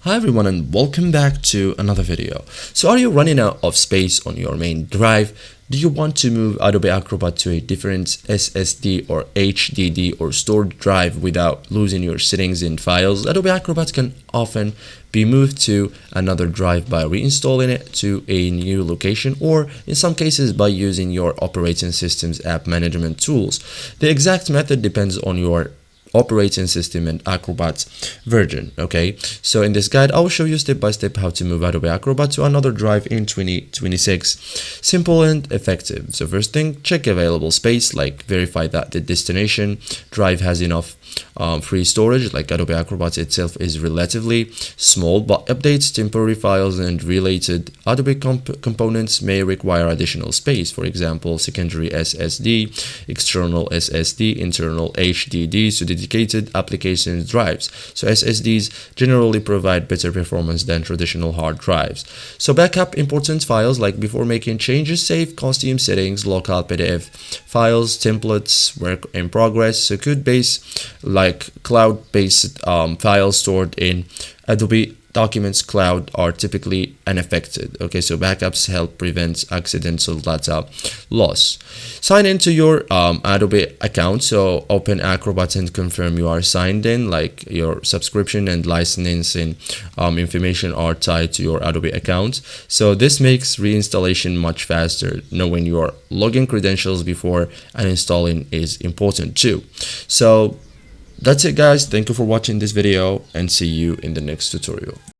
Hi everyone and welcome back to another video. So are you running out of space on your main drive? Do you want to move Adobe Acrobat to a different SSD or HDD or stored drive without losing your settings in files? Adobe Acrobat can often be moved to another drive by reinstalling it to a new location, or in some cases by using your operating system's app management tools. The exact method depends on your operating system and Acrobat version. Okay, so in this guide I will show you step by step how to move Adobe Acrobat to another drive in 2026. Simple and effective. So first thing, check available space, like verify that the destination drive has enough free storage. Like Adobe Acrobat itself is relatively small, but updates, temporary files and related Adobe components may require additional space. For example, secondary SSD, external SSD, internal HDD, so dedicated application drives. So SSDs generally provide better performance than traditional hard drives. So backup important files, like before making changes, save custom settings, local PDF files, templates, work in progress. So code base, like cloud-based files stored in Adobe Documents Cloud are typically unaffected. Okay, so backups help prevent accidental data loss. Sign into your Adobe account. So open Acrobat and confirm you are signed in, like your subscription and licensing information are tied to your Adobe account. So this makes reinstallation much faster. Knowing your login credentials before uninstalling is important too. So that's it guys, thank you for watching this video and see you in the next tutorial.